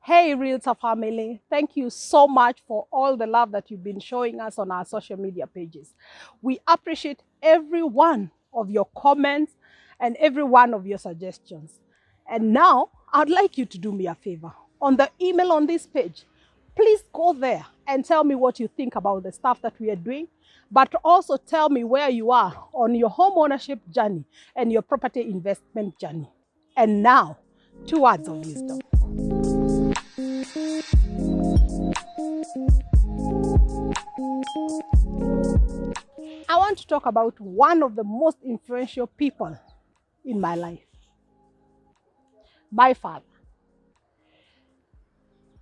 Hey, Realtor family, thank you so much for all the love that you've been showing us on our social media pages. We appreciate every one of your comments and every one of your suggestions. And now, I'd like you to do me a favor. On the email on this page, please go there and tell me what you think about the stuff that we are doing, but also tell me where you are on your home ownership journey and your property investment journey. And now, 2 words of wisdom. I want to talk about one of the most influential people in my life. My father.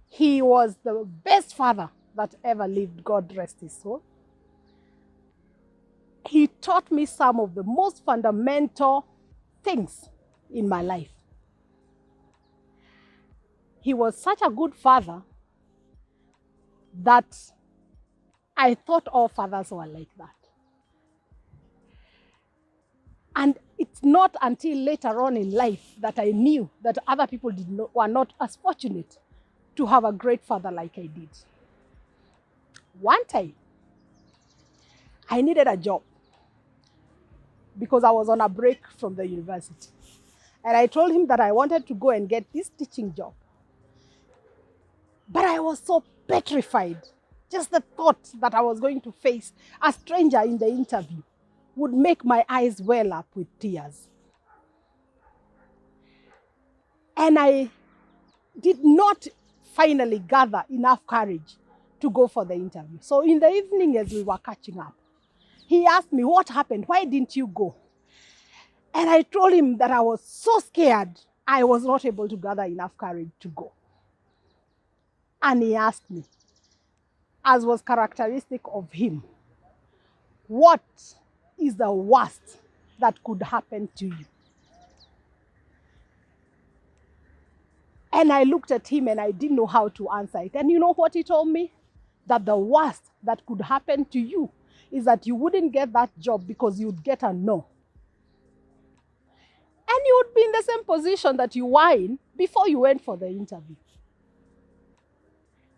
He was the best father that ever lived, God rest his soul. He taught me some of the most fundamental things in my life. He was such a good father that I thought all fathers were like that. And it's not until later on in life that I knew that other people were not as fortunate to have a great father like I did. One time, I needed a job because I was on a break from the university. And I told him that I wanted to go and get this teaching job. But I was so petrified. Just the thought that I was going to face a stranger in the interview would make my eyes well up with tears. And I did not finally gather enough courage to go for the interview. So in the evening, as we were catching up, he asked me, what happened? Why didn't you go? And I told him that I was so scared, I was not able to gather enough courage to go. And he asked me, as was characteristic of him, what is the worst that could happen to you? And I looked at him and I didn't know how to answer it. And you know what he told me? That the worst that could happen to you is that you wouldn't get that job because you'd get a no. And you would be in the same position that you were in before you went for the interview.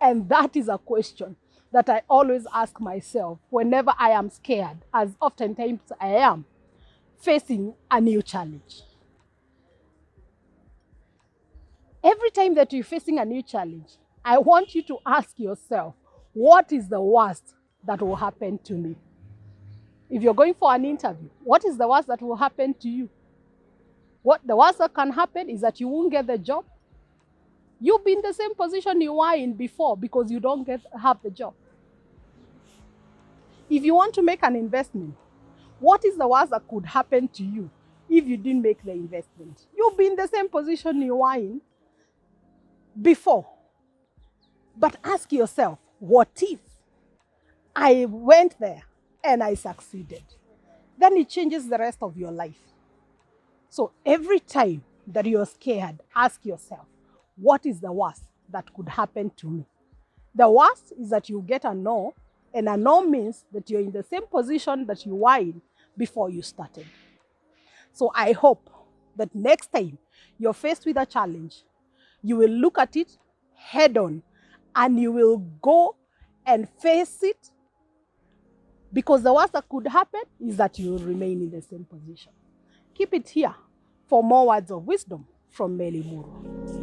And that is a question that I always ask myself whenever I am scared, as oftentimes I am, facing a new challenge. Every time that you're facing a new challenge, I want you to ask yourself, what is the worst that will happen to me? If you're going for an interview, what is the worst that will happen to you? What the worst that can happen is that you won't get the job. You'll be in the same position you were in before because you don't have the job. If you want to make an investment, what is the worst that could happen to you if you didn't make the investment? You'll be in the same position you were in before. But ask yourself, what if I went there and I succeeded? Then it changes the rest of your life. So every time that you're scared, ask yourself, what is the worst that could happen to me? The worst is that you get a no, and a no means that you're in the same position that you were in before you started. So I hope that next time you're faced with a challenge, you will look at it head on and you will go and face it, because the worst that could happen is that you will remain in the same position. Keep it here for more words of wisdom from Meli Muru.